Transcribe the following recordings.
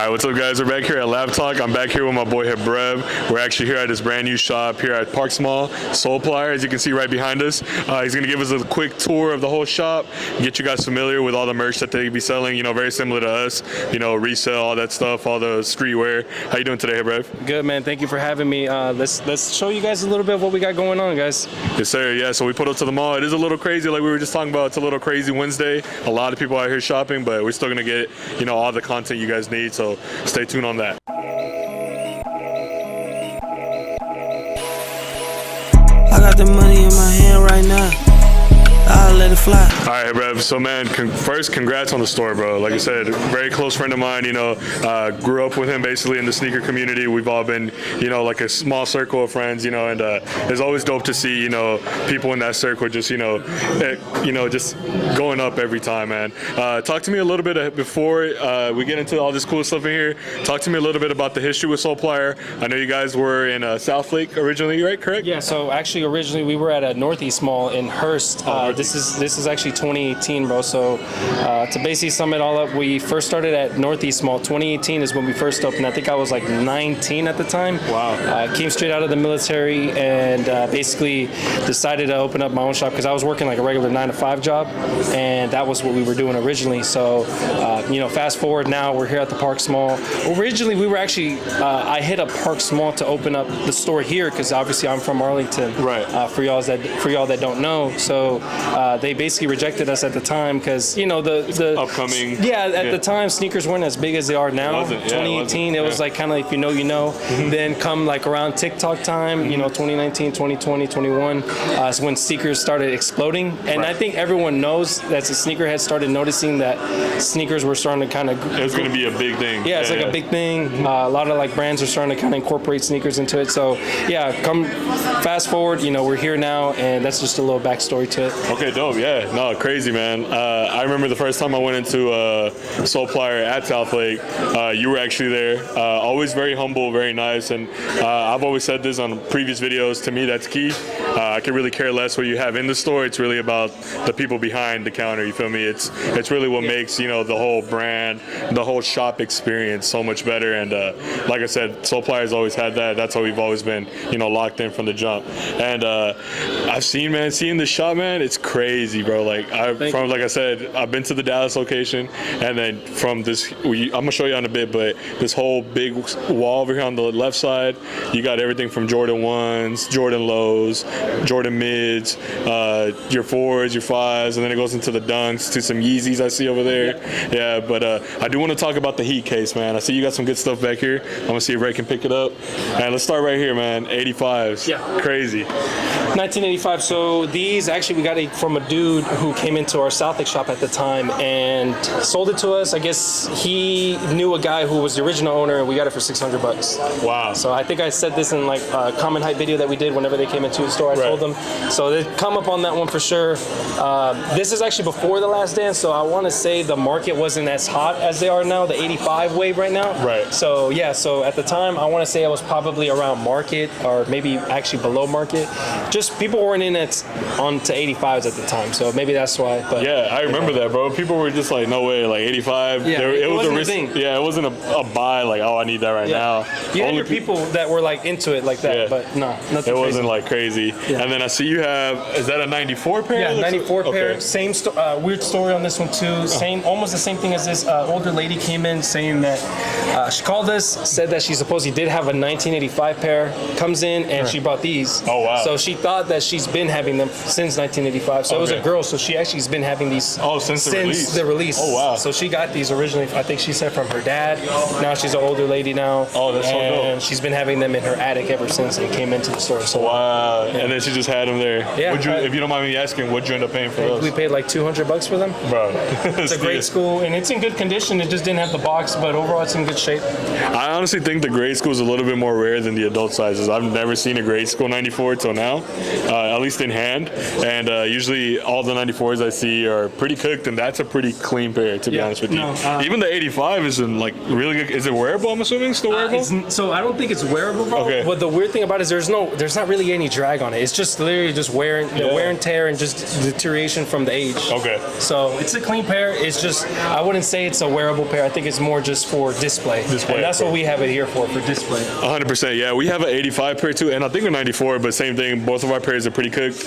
All right, what's up, guys? We're back here at Lab Talk. I'm back here with my boy Hebrev. We're actually here at his brand new shop here at Parks Mall, Soulplier, as you can see right behind us. He's going to give us a quick tour of the whole shop, get you guys familiar with all the merch that they be selling, you know, very similar to us, you know, resell, all that stuff, all the streetwear. How you doing today, Hebrev? Good, man. Thank you for having me. Let's show you guys a little bit of what we got going on, guys. Yes, sir. Yeah, so we put up to the mall. It is a little crazy, like we were just talking about. It's a little crazy Wednesday. A lot of people out here shopping, but we're still going to get, you know, all the content you guys need, so stay tuned on that. I got the money in my hand right now. I'll let it fly. All right, Rev. So, man, first, congrats on the store, bro. Like I said, very close friend of mine, you know, grew up with him basically in the sneaker community. We've all been, you know, like a small circle of friends, you know, and it's always dope to see, you know, people in that circle just, just going up every time, man. Talk to me a little bit before we get into all this cool stuff in here. Talk to me a little bit about the history with Soulplier. I know you guys were in South Lake originally, right? Correct? Yeah, so actually originally we were at a Northeast Mall in Hearst. This is actually 2018, bro. So to basically sum it all up, we first started at Northeast Mall. 2018 is when we first opened. I think I was like 19 at the time. Wow. Came straight out of the military and basically decided to open up my own shop because I was working like a regular 9-to-5 job, and that was what we were doing originally. So fast forward now, we're here at the Parks Mall. Originally, we were actually I hit up Parks Mall to open up the store here because obviously I'm from Arlington. Right. For y'all that don't know, so they basically rejected us at the time because the upcoming. Yeah, at the time sneakers weren't as big as they are now. 2018, it was like kind of like if you know, you know. Mm-hmm. Then come like around TikTok time, 2019, 2020, 21, is when sneakers started exploding. And I think everyone knows that the sneakerheads started noticing that sneakers were starting to kind of. It was going to be a big thing. Yeah, it's like a big thing. A lot of like brands are starting to kind of incorporate sneakers into it. So yeah, come fast forward, we're here now, and that's just a little backstory to it. Okay, dope. Yeah, no, crazy, man. I remember the first time I went into Soulplier at South Lake. You were actually there. Always very humble, very nice, and I've always said this on previous videos. To me, that's key. I can really care less what you have in the store. It's really about the people behind the counter. You feel me? It's really what makes the whole brand, the whole shop experience so much better. And like I said, Soulplier has always had that. That's how we've always been, locked in from the jump. And I've seeing the shop, man. It's crazy, bro. Like I said, I've been to the Dallas location, and then from this, I'm gonna show you in a bit, but this whole big wall over here on the left side, you got everything from Jordan 1s, Jordan lows, Jordan mids, your 4s, your 5s, and then it goes into the dunks to some Yeezys I see over there. Yeah, but I do want to talk about the Heat case, man. I see you got some good stuff back here. I'm gonna see if Ray can pick it up. And let's start right here, man. 85s. Yeah. Crazy. 1985. So these actually we got it from a dude who came into our South Lake shop at the time and sold it to us. I guess he knew a guy who was the original owner, and we got it for $600. Wow. So I think I said this in like a Common Hype video that we did whenever they came into the store. I told them. So they come up on that one for sure. This is actually before the Last Dance, so I want to say the market wasn't as hot as they are now. The 85 wave right now. Right. So yeah. So at the time, I want to say I was probably around market or maybe actually below market. Just people weren't in it onto 85s at the time, so maybe that's why. But yeah, I remember that, bro. People were just like, no way, like 85. Yeah, it was wasn't a risk. thing. Yeah, it wasn't a buy, like, oh, I need that right now. You had your people that were like into it like that, but no, nothing. It wasn't crazy. like crazy. Yeah. And then I see you have, is that a 94 pair? Yeah, 94 pair. Okay. Same weird story on this one too. Almost the same thing as this. Older lady came in saying that she called us, said that she supposedly did have a 1985 pair. Comes in and she brought these. Oh wow. So she thought that she's been having them since 1985. So it was a girl. So she actually has been having these. Oh, since the release. Oh wow. So she got these originally. I think she said from her dad. Now she's an older lady now. Oh, that's so dope. And she's been having them in her attic ever since they came into the store. So wow. Yeah. And then she just had them there. Yeah. If you don't mind me asking, what'd you end up paying for those? We paid like $200 for them. Bro. It's a great school, and it's in good condition. It just didn't have the box, but overall it's in good shape. I honestly think the grade school is a little bit more rare than the adult sizes. I've never seen a grade school 94 till now, at least in hand. And usually, usually all the 94s I see are pretty cooked, and that's a pretty clean pair, to be honest with you. No, Even the 85 is in like really good. Is it wearable? I'm assuming still wearable. So I don't think it's wearable, bro. Okay. But the weird thing about it is there's not really any drag on it. It's just literally just wear and tear and just deterioration from the age. Okay. So it's a clean pair. It's just, I wouldn't say it's a wearable pair. I think it's more just for display. And that's what we have it here for display. 100%. Yeah, we have an 85 pair too, and I think a 94. But same thing. Both of our pairs are pretty cooked.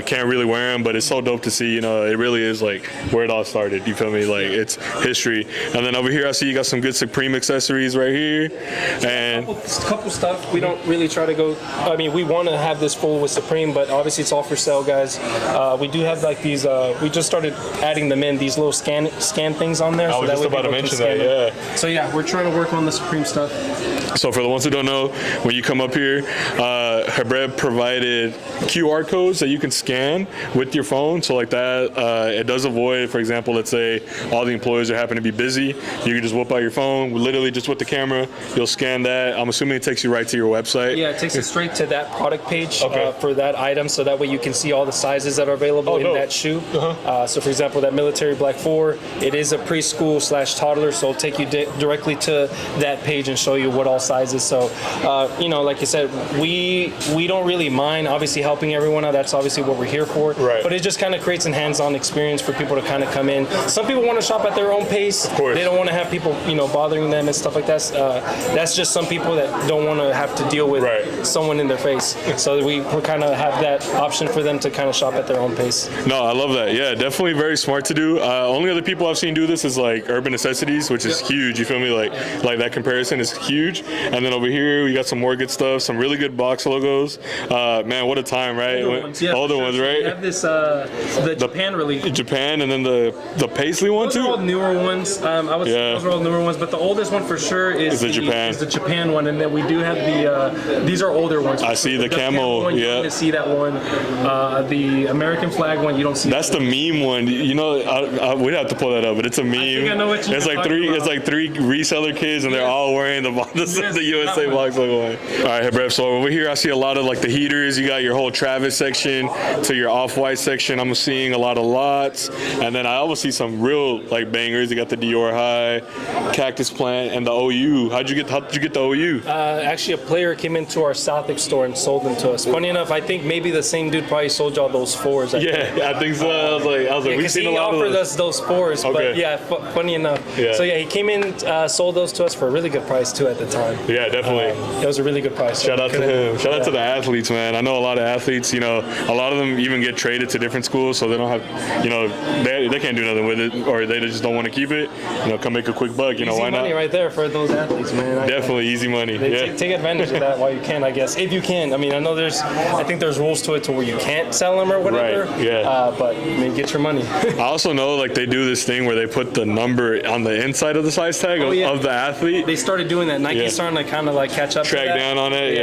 Can't really wear them, but it's so dope to see. You know, it really is like where it all started. You feel me? Like it's history. And then over here, I see you got some good Supreme accessories right here, and couple stuff. We don't really try to go. I mean, we want to have this full with Supreme, but obviously it's all for sale, guys. We do have like these. We just started adding them in, these little scan things on there. I was so just that way about to people can mention scan that. them. Yeah. So yeah, we're trying to work on the Supreme stuff. So for the ones who don't know, when you come up here, Habreb provided QR codes that you can scan with your phone. So like that, it does avoid, for example, let's say all the employees are happen to be busy. You can just whip out your phone, literally just with the camera. You'll scan that. I'm assuming it takes you right to your website. Yeah, it takes us straight to that product page Okay. for that item, so that way you can see all the sizes that are available in dope. that shoe. So for example, that military black 4, it is a preschool/toddler, so it'll take you directly to that page and show you what all sizes. So, you know, like you said, we don't really mind obviously helping everyone out. That's obviously what we're here for. Right. But it just kind of creates a hands-on experience for people to kind of come in. Some people want to shop at their own pace. Of course. They don't want to have people, you know, bothering them and stuff like that. That's just some people that don't want to have to deal with someone in their face. So we kind of have that option for them to kind of shop at their own pace. No, I love that. Yeah, definitely very smart to do. Only other people I've seen do this is like Urban Necessities, which is huge. You feel me? Like that comparison is huge. And then over here we got some more good stuff, some really good box logos. Man, what a time, right? Older ones, right? We have this the Japan release. Japan, and then the Paisley one Those too. are all newer ones. I would say those are all newer ones, but the oldest one for sure is the Japan. Is the Japan one, and then we do have these are older ones. I see the camo. One, you Yeah. don't see that one. The American flag one, you don't see. That's the meme one. You know, we'd have to pull that up, but it's a meme. think I know what you're it's like talking three. about. It's like three reseller kids, and they're all wearing the USA that one. box logo on. All right, Habreb. So over here, I see a lot of like the heaters. You got your whole Travis section to your Off-White section. I'm seeing a lot of lots, and then I always see some real like bangers. You got the Dior High, Cactus Plant, and the OU. How'd you get the OU? Actually, a player came into our Southwick store and sold them to us. Funny enough, I think maybe the same dude probably sold y'all those 4s. Yeah, I think so. I was like, we've seen a he lot of offered those. us those 4s, Okay. but yeah, funny enough. Yeah. So yeah, he came in, sold those to us for a really good price too at the time. Yeah, definitely. It was a really good price. Shout out to him. Shout out to the athletes, man. I know a lot of athletes, you know, a lot of them even get traded to different schools, so they don't have, you know, they can't do nothing with it, or they just don't want to keep it. You know, come make a quick buck. You know, Easy why not? money right there for those athletes, man. Definitely easy money. Yeah. Take advantage of that while you can, I guess. If you can. I mean, I know I think there's rules to it to where you can't sell them or whatever. Right, yeah. But I mean, get your money. I also know like they do this thing where they put the number on the inside of the size tag of the athlete. They started doing that. Nike's Yeah. starting to kind of like catch up. Track to that. down on it,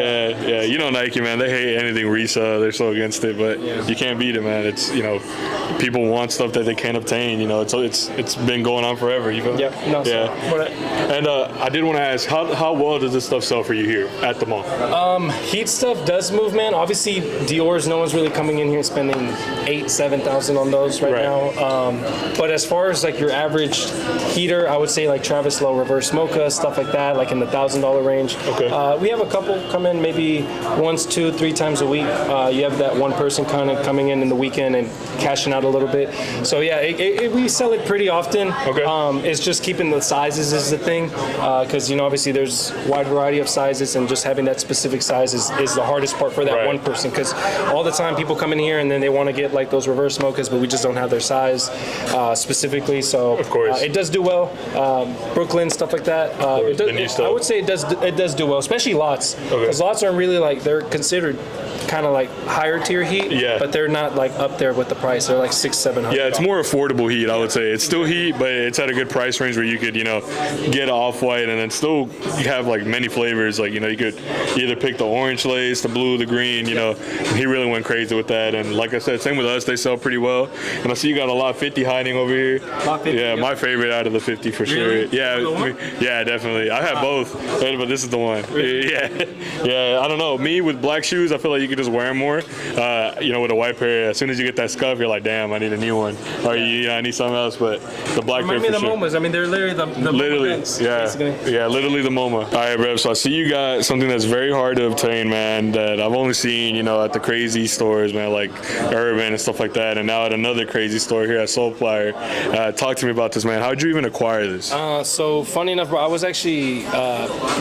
yeah. You know Nike, man. They hate anything resale. They're so against it, but you can't beat it, man. It's, you know, people want stuff that they can't obtain. You know, it's been going on forever. You feel? Yep. No, Yeah. so, And I did want to ask, how well does this stuff sell for you here at the mall? Heat stuff does move, man. Obviously, Dior's, no one's really coming in here spending $8,000-$7,000 on those right now. But as far as like your average heater, I would say like Travis Lowe Reverse Mocha, stuff like that, like in the $1,000 range. Okay. We have a couple come in maybe once, 2, 3 times a week. You have that one person kind of coming in the weekend and cashing out a little bit. So yeah, we sell it pretty often. Okay. It's just keeping the sizes is the thing, because you know obviously there's a wide variety of sizes, and just having that specific size is the hardest part for that one person, because all the time people come in here and then they want to get like those reverse mochas, but we just don't have their size specifically. So of course, it does do well. Brooklyn, stuff like that. It does, I would say it does do well, especially lots, because lots aren't really like, they're considered kind of like higher tier heat, but they're not like up there with the price. They're like $600-$700. Yeah, it's more affordable heat, I would say. It's still heat, but it's at a good price range where you could, you know, get Off-White and then still have like many flavors. Like, you know, you could either pick the orange lace, the blue, the green, you know. He really went crazy with that. And like I said, same with us, they sell pretty well. And I see you got a lot 50 hiding over here. Lot 50, yeah, my favorite out of the 50 for Really? sure. Yeah, definitely. I have both, but this is the one. Yeah, I don't know. Me with black shoes, I feel like you could just wear them more. You know, with a white pair, as soon as you get that scuff, you're like, damn, I need a new one, or I need something else. But the black pair Remind me for of the sure. MoMAs. I mean, they're literally the Literally, MoMA yeah, basically. yeah, literally the MoMA. All right, Rev. So I see you got something that's very hard to obtain, man. That I've only seen, at the crazy stores, man, like Urban and stuff like that, and now at another crazy store here at Soulplier. Talk to me about this, man. How did you even acquire this? So funny enough, bro, I was actually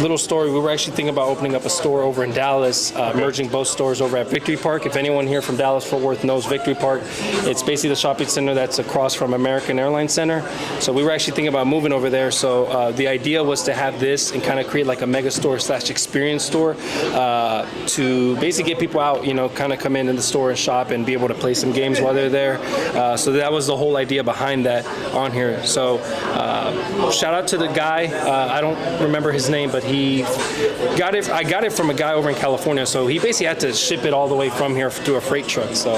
little story. We were actually thinking about opening up a store over in Dallas, merging both stores over at Victory Park. If anyone here from Dallas Fort Worth knows Victory Park, it's basically the shopping center that's across from American Airlines Center. So we were actually thinking about moving over there. So the idea was to have this and kind of create like a mega store / experience store to basically get people out, kind of come in the store and shop and be able to play some games while they're there. So that was the whole idea behind that on here. So shout out to the guy. I don't remember his name, but he got it. I got it from a guy over in California. So he basically had to ship it all the way from here through a freight truck. So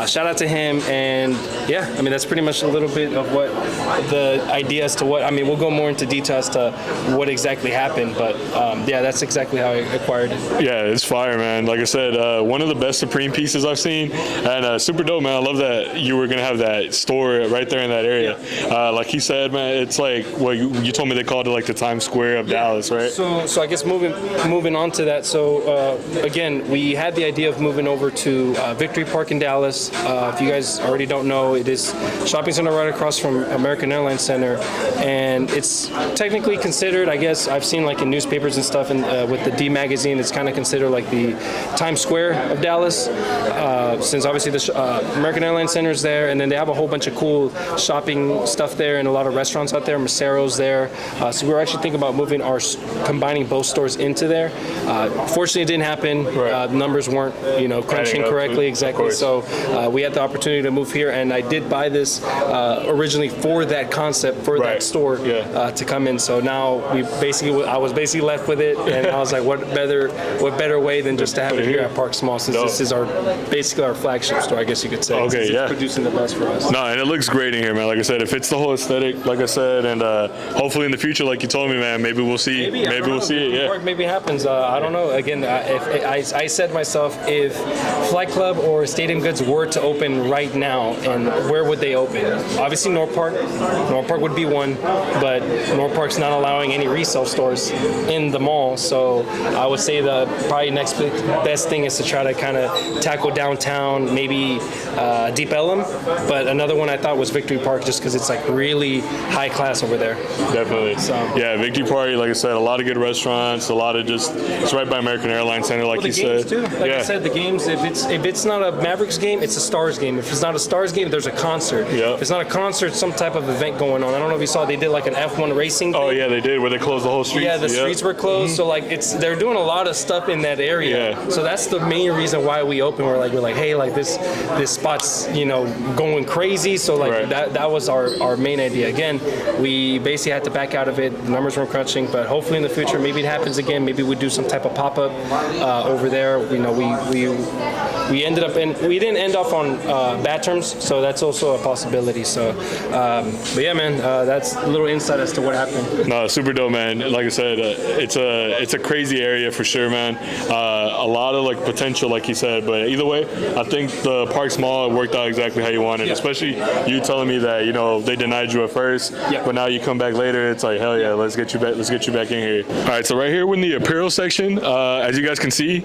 shout out to him. And yeah, I mean, that's pretty much a little bit of what the idea as to what, I mean, we'll go more into detail as to what exactly happened. But yeah, that's exactly how I acquired it. Yeah, it's fire, man. Like I said, one of the best Supreme pieces I've seen, and super dope, man. I love that you were gonna have that store right there in that area. Like he said, man, it's like you told me they called it like the Times Square of Dallas, right? So I guess moving on to that. So again, we had the idea of moving over to Victory Park in Dallas. If you guys already don't know, it is shopping center right across from American Airlines Center, and it's technically considered, I guess, I've seen like in newspapers and stuff, and with the D magazine, it's kind of considered like the Times Square of Dallas, since obviously the American Airlines Center is there, and then they have a whole bunch of cool shopping stuff there and a lot of restaurants out there. Macero's there, so we were actually thinking about combining both stores into there. Fortunately, it didn't happen. Right. The numbers weren't, crunching correctly. Exactly. So we had the opportunity to move here, and I did buy this originally for that concept, for that store to come in. So now I was basically left with it, and I was like, what better way than just to have it here at Park Small, since this is basically our flagship store, I guess you could say. Okay, it's producing the best for us. No, and it looks great in here, man. Like I said, it fits the whole aesthetic, like I said, and hopefully in the future, like you told me, man, maybe we'll see. Maybe we'll see it. Yeah. Maybe it happens. I don't know. Again, if I said to myself, if Flight Club or Stadium Goods were to open right now, and where would they open? Obviously, North Park. North Park would be one, but North Park's not allowing any resale stores in the mall. So I would say the probably next best thing is to try to kind of tackle downtown, maybe Deep Ellum. But another one I thought was Victory Park, just because it's like really high class over there. Definitely. So yeah, Victory Park, like I said, a lot of good restaurants, a lot of it's right by American Airlines Center, like you said. Too. Like I said, the games, if it's not a Mavericks game, it's a Stars game. If it's not a Stars game, there's a concert. Yep. If it's not a concert, some type of event going on. I don't know if you saw, they did like an F1 racing thing. Oh yeah, they did, where they closed the whole street. Yeah, the streets were closed, so like they're doing a lot of stuff in that area. Yeah. So that's the main reason why we open. We're like, hey, like this spot's going crazy. So like that was our main idea. Again, we basically had to back out of it. The numbers weren't crunching, but hopefully in the future, maybe it happens again. Maybe we do some type of pop-up over there. We ended up we didn't end off on bad terms, so that's also a possibility. So, but yeah, man, that's a little insight as to what happened. No, super dope, man. Like I said, it's a crazy area for sure, man. A lot of like potential, like you said. But either way, I think the Park Small worked out exactly how you wanted. Especially you telling me that they denied you at first, but now you come back later. It's like hell yeah, let's get you back. Let's get you back in here. All right, so right here in the apparel section, as you guys can see,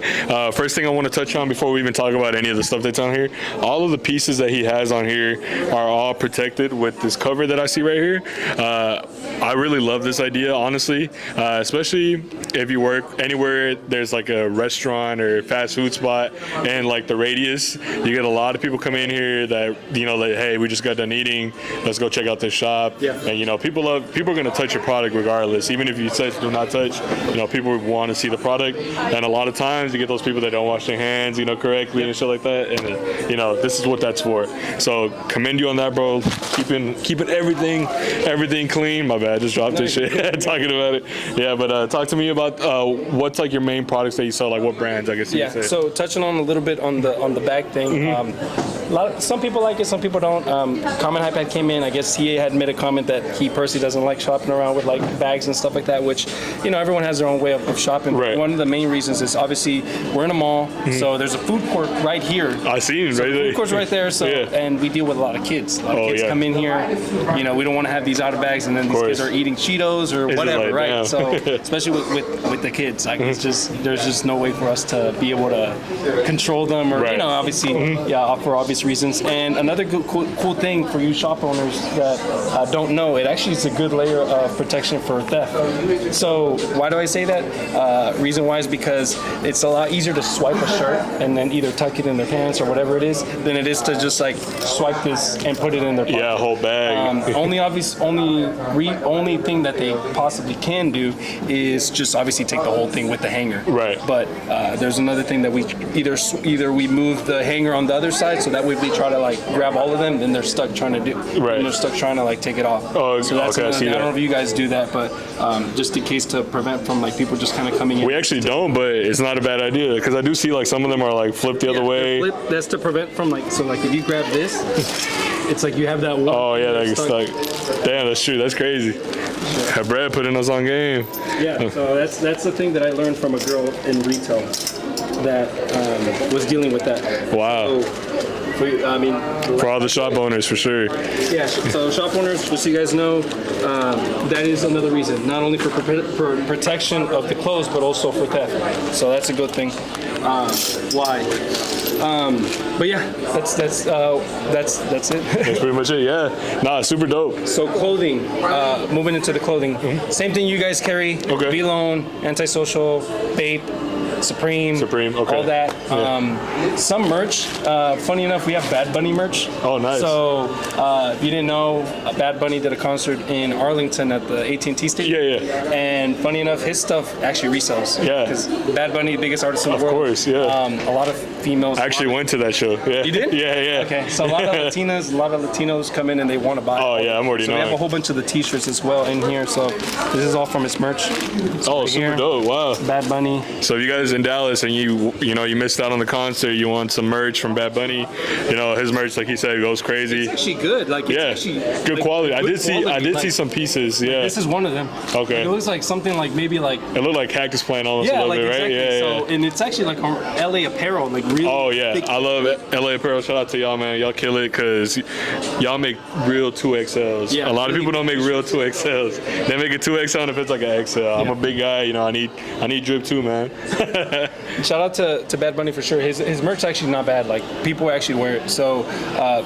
first thing I want to touch on before we even talk about any of the stuff that's on here, all of the pieces that he has on here are all protected with this cover that I see right here. I really love this idea, honestly, especially if you work anywhere there's like a restaurant or fast food spot and like the radius. You get a lot of people come in here that that hey, we just got done eating, let's go check out this shop. And people are going to touch your product regardless, even if you say do not touch. People want to see the product, and a lot of times you get those people that don't wash their hands correctly and shit like that, and this is what that's for. So commend you on that, bro. Keeping everything clean. My bad, just dropped this shit talking about it. Yeah, but talk to me about what's like your main products that you sell, like what brands, I guess you could say. So touching on a little bit on the bag thing, some people like it, some people don't. Common Hype came in, I guess he had made a comment that he personally doesn't like shopping around with like bags and stuff like that, which everyone has their own way of shopping. Right. One of the main reasons is obviously we're in a mall, so there's a food court right here. I seen So right the there. food court's right there. So Yeah. and we deal with a lot of kids. A lot of Oh, kids yeah. come in here. You know, we don't want to have these out of bags, and then these course. kids are eating Cheetos or It's just whatever, like, right? damn. So especially with the kids, like it's just there's just no way for us to be able to control them, or you Right. know, obviously, yeah, for obvious reasons. And another good, cool thing for you shop owners that don't know, it actually is a good layer of protection for theft. So why do I say that? Reason why is because it's a lot easier to swipe a shirt and then either tuck it in their pants or whatever it is than it is to just like swipe this and put it in their pocket. Yeah, whole bag. Only thing that they possibly can do is just obviously take the whole thing with the hanger. Right. But there's another thing that we either we move the hanger on the other side, so that way we try to like grab all of them, then they're stuck trying to do. Right. And they're stuck trying to like take it off. Oh, so that's okay, I another see thing. I that. don't know if you guys do that, but just in case to prevent from like people just kind of coming in. We actually don't, but it's not a bad idea because I do see like some of them are like flipped the other way. Flip, that's to prevent from like, so like if you grab this, it's like you have that one. Oh yeah, that's like stuck. Damn, that's true. That's crazy. Brad putting us on game. Yeah, so that's the thing that I learned from a girl in retail that was dealing with that. Wow. I mean, For all the shop owners, for sure. yeah. So shop owners, just so you guys know, that is another reason, not only for protection of the clothes, but also for theft. So that's a good thing. Why? But yeah, that's it. That's pretty much it. Yeah. Nah, super dope. So clothing, moving into the clothing, same thing you guys carry. Okay. V-Lone, Antisocial, Bape, Supreme, okay. all that. Yeah. Some merch. Funny enough, we have Bad Bunny merch. Oh, nice. So if you didn't know, Bad Bunny did a concert in Arlington at the AT&T Stadium. Yeah, yeah. And funny enough, his stuff actually resells. Yeah. Because Bad Bunny, biggest artist in the Of world. course, yeah. A lot of females. I actually went to that show. Yeah. You did? Yeah, yeah. Okay, so a lot of Latinos come in and they want to buy. Oh, yeah, I'm already So we have a knowing. whole bunch of the T-shirts as well in here. So this is all from his merch. Oh, right super here. dope. Wow. Bad Bunny. So if you guys in Dallas and you missed out on the concert, you want some merch from Bad Bunny, his merch, like he said, goes crazy. It's actually good. Like it's Yeah. actually Good like, quality. I good did see quality. some pieces. Yeah. This is one of them. Okay. Like, it looks like something like maybe like. It looked like cactus plant almost a Yeah, little like bit, right? exactly. Yeah, So yeah. and it's actually like LA apparel, like really. Oh yeah, thick. I love LA Apparel. Shout out to y'all, man. Y'all kill it because y'all make real 2XLs. Yeah, a lot of really people don't make real 2XLs. They make a 2XL and it fits like an XL. I'm a big guy, I need drip too, man. Shout out to Bad Bunny for sure. His merch is actually not bad. Like people actually wear it. So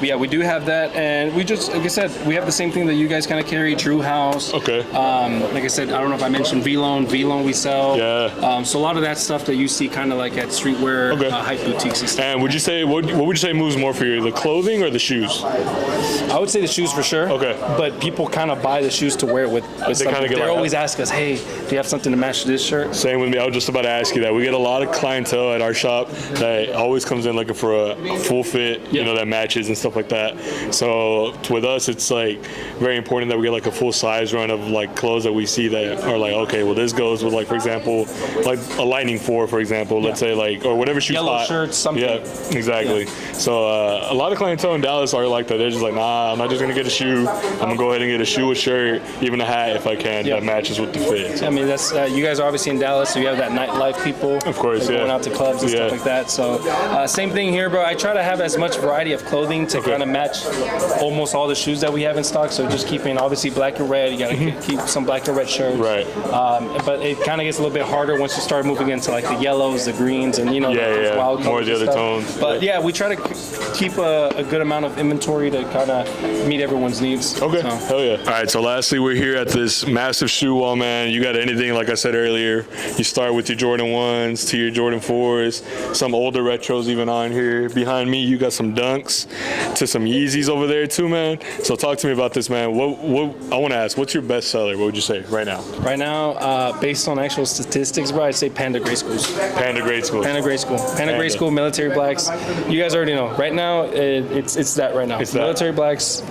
yeah, we do have that, and we just like I said, we have the same thing that you guys kind of carry. Drew House. Okay. Like I said, I don't know if I mentioned V-Lone. V-Lone we sell. Yeah. So a lot of that stuff that you see kind of like at streetwear Okay. hype boutiques and stuff. And would you say what would you say moves more for you, the clothing or the shoes? I would say the shoes for sure. Okay. But people kind of buy the shoes to wear it with something. kinda get They like always that. ask us, hey, do you have something to match this shirt? Same with me. I was just about to ask you that. We get a lot of clientele at our shop that always comes in looking for a full fit, Yeah. that matches and stuff like that. So with us, it's like very important that we get like a full size run of like clothes that we see that are like, okay, well this goes with like, for example, like a Lightning 4, for example, let's say like, or whatever shoes Yellow hot. shirts, something. Yeah, exactly. So a lot of clientele in Dallas are like that. They're just like, nah, I'm not just gonna get a shoe. I'm gonna go ahead and get a shoe, a shirt, even a hat if I can Yeah. that matches with the fit. I mean, that's you guys are obviously in Dallas, so you have that nightlife people. Of course, that are yeah. Going out to clubs and Yeah. stuff like that. So same thing here, bro. I try to have as much variety of clothing to Okay. kind of match almost all the shoes that we have in stock. So just keeping obviously black and red. You gotta keep some black and red shirts. Right. But it kind of gets a little bit harder once you start moving into like the yellows, the greens, and Yeah, those yeah. wild More colors the and other stuff. tones. But yeah, we try to keep a good amount of inventory to kind of meet everyone's needs. Okay, So. hell yeah. All right, so lastly, we're here at this massive shoe wall, man. You got anything, like I said earlier, you start with your Jordan 1s to your Jordan 4s, some older retros even on here. Behind me, you got some Dunks to some Yeezys over there too, man. So talk to me about this, man. What I want to ask, what's your best seller? What would you say right now? Right now, based on actual statistics, bro, I'd say Panda Grade Schools. Panda Grade School. Panda Grade School. Panda Grade School, Military Blacks. You guys already know. Right now, it's that right now. It's that. Military Blacks,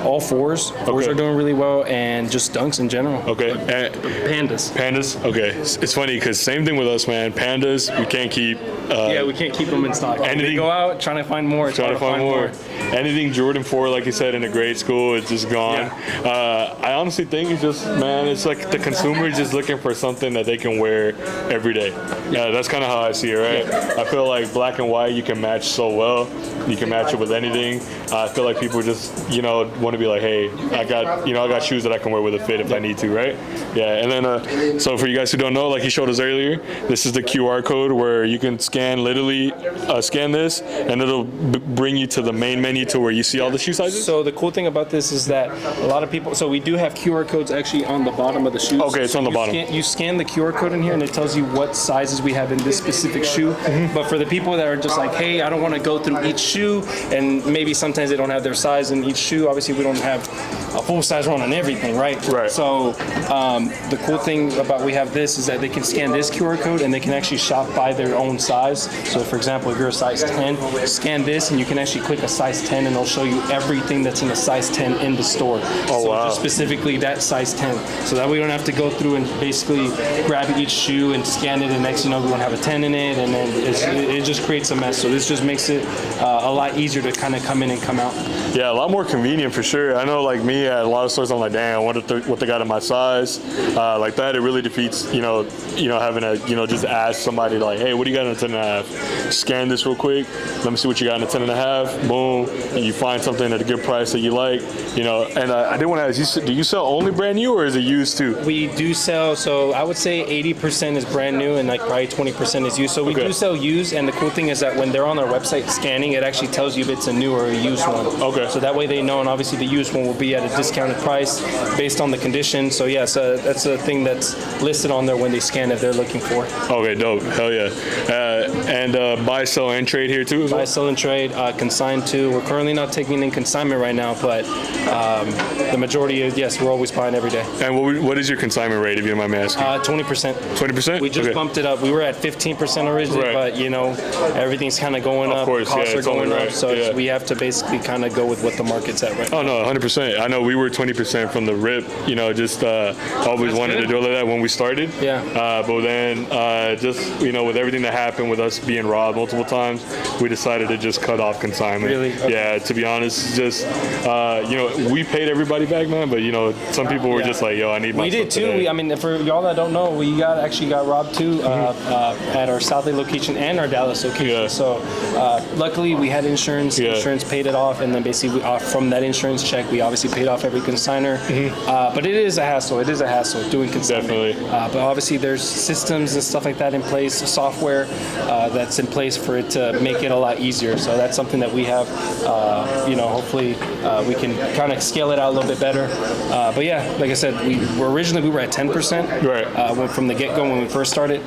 all fours. Fours Okay. are doing really well, and just Dunks in general. Okay. And Pandas. Pandas? Okay. It's funny because same thing with us, man. Pandas, we can't keep. Yeah, we can't keep them in stock. Anything- They go out trying to find more. It's Trying hard to find more. anything Jordan 4, like you said, in a grade school, it's just gone. I honestly think it's just, man, it's like the consumer is just looking for something that they can wear every day. Yeah, that's kind of how I see it, right? I feel like black and white, you can match so well. You can match it with anything. I feel like people just, you know, want to be like, hey, I got shoes that I can wear with a fit if I need to, right? Yeah, and then, so for you guys who don't know, like he showed us earlier, this is the QR code where you can literally scan this, and it'll bring you to the main menu to where you see all the shoe sizes. So the cool thing about this is that a lot of people, so we do have QR codes actually on the bottom of the shoes. Okay, it's on the bottom. You scan the QR code in here and it tells you what sizes we have in this specific shoe. But for the people that are just like, hey, I don't want to go through each shoe, and maybe sometimes they don't have their size in each shoe. Obviously, we don't have a full size run on everything, right? Right. So the cool thing about we have this is that they can scan this QR code and they can actually shop by their own size. So for example, if you're a size 10, scan this and you can actually click a size 10 and it'll show you everything that's in a size 10 in the store. Oh, so wow. just specifically that size 10. So that we don't have to go through and basically grab each shoe and scan it, and next you know we don't have a 10 in it, and then it just creates a mess. So this just makes it a lot easier to kind of come in and come out. Yeah, a lot more convenient for sure. I know, like me, at a lot of stores, I'm like, damn, what they got in my size? Like that, it really defeats, having to, just ask somebody like, hey, what do you got in a 10.5? Scan this real quick. Let me see what you got in a 10.5. Boom, and you find something at a good price that you like, And I did want to ask, do you sell only brand new or is it used too? We do sell, so I would say 80% is brand new and like probably 20% is used. So we do sell used, and the cool thing is that when they're on our website scanning, it actually tells you if it's a new or a used one. Okay. So that way they know, and obviously the used one will be at a discounted price based on the condition. So yeah, so that's a thing that's listed on there when they scan if they're looking for. Okay, dope. Hell yeah. And buy, sell, and trade here too? Buy, sell, and trade, consign too. We're currently not taking in consignment right now, but the majority is, yes, we're always buying every day. And what is your consignment rate, if you don't mind me asking? 20%. 20%? We just bumped it up. We were at 15% originally, but everything's kind of going up. Of course, costs are going right. up, so we have to basically kind of go with what the market's at right now. Oh no, 100%. I know we were 20% from the rip. Just always wanted to do all of that when we started. Yeah. But then with everything that happened with us being robbed multiple times, we decided to just cut off consignment. Really? Okay. Yeah. To be honest, just we paid everybody back, man. But some people were just like, yo, I need my. We did too. Today. For y'all that don't know, we actually got robbed too at our Southlake location and our Dallas location. Yeah. So luckily we had insurance. Yeah. Insurance paid it off, and then basically from that insurance check, we obviously paid off every consignor. But it is a hassle. It is a hassle doing consignment. Definitely. But obviously there's systems and stuff like that in place, software that's in place for it to make it a lot easier. So that's something that we have. Hopefully we can kind of scale it out a little bit better. But yeah, like I said, we were at 10%. Right. From the get-go when we first started,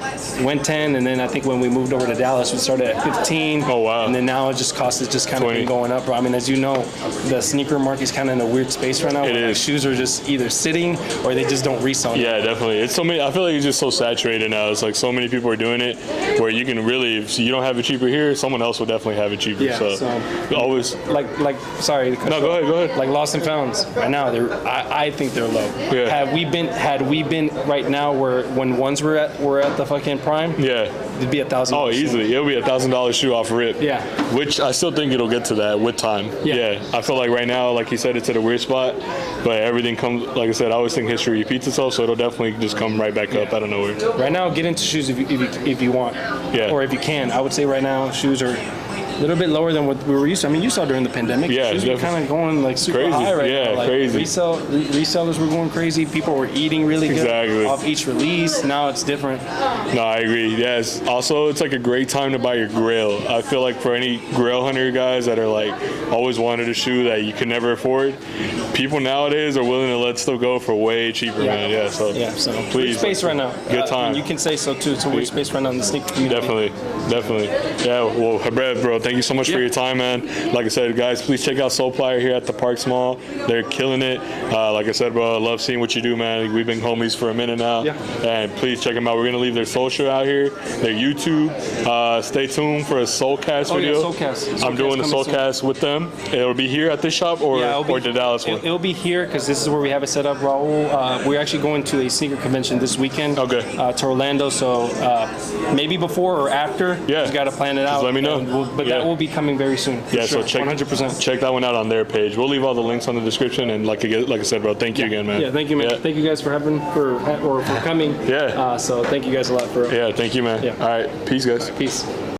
went 10, and then I think when we moved over to Dallas, we started at 15. Oh wow. And then now costs is just kind of 20. been going up. As you know, the sneaker market is kind of in a weird space right now. It is. Shoes are just either sitting or they just don't resell. Yeah, definitely. It's so many. I feel like it's just so saturated now. It's like so many people are doing it, where you can really, if you don't have it cheaper here, someone else will definitely have it cheaper. Yeah, so always. Sorry. No, go ahead. Like Lost and Founds right now, I think they're low. Yeah. Had we been right now where when ones were at the fucking prime, Yeah. it'd be $1,000. Oh, easily. It'll be $1,000 shoe off rip. Yeah. Which I still think it'll get to that with time. Yeah. I feel like right now, like you said, it's at a weird spot, but everything comes, like I said, I always think history repeats itself, so it'll definitely just come right back up out of nowhere. Right now, get into shoes if you want. Yeah. Or if you can. I would say right now, shoes are a little bit lower than what we were used to. You saw during the pandemic. Yeah, shoes were kind of going like super crazy. high right Yeah, now. Like crazy. Resellers were going crazy. People were eating really good Exactly. off each release. Now it's different. No, I agree. Yes. Also, it's like a great time to buy your Grail. I feel like for any Grail hunter guys that are like always wanted a shoe that you can never afford, people nowadays are willing to let stuff go for way cheaper, man. Yeah. So Weird please. space right now. Good time. You can say so too. It's a weird space right now in the sneaker community. Definitely. Yeah. Well, Habib, bro, thank you so much for your time, man. Like I said, guys, please check out Soulplier here at the Parks Mall. They're killing it. Like I said, bro, I love seeing what you do, man. We've been homies for a minute now. Yeah. And please check them out. We're gonna leave their social out here, their YouTube. Stay tuned for a Soulcast video. Soulcast. I'm doing the Soulcast with them. It'll be here at this shop or the Dallas one. It'll be here because this is where we have it set up, Raul. We're actually going to a sneaker convention this weekend. Okay. To Orlando, so maybe before or after. Yeah. Just got to plan it out. Let me know. But Yeah. that will be coming very soon. For Yeah, sure. so check 100%. check that one out on their page. We'll leave all the links on the description. And like I said, bro, thank you again, man. Yeah, thank you, man. Yeah. Thank you guys for for coming. Yeah. So thank you guys a lot for. Yeah, thank you, man. Yeah. All right, peace, guys. Peace.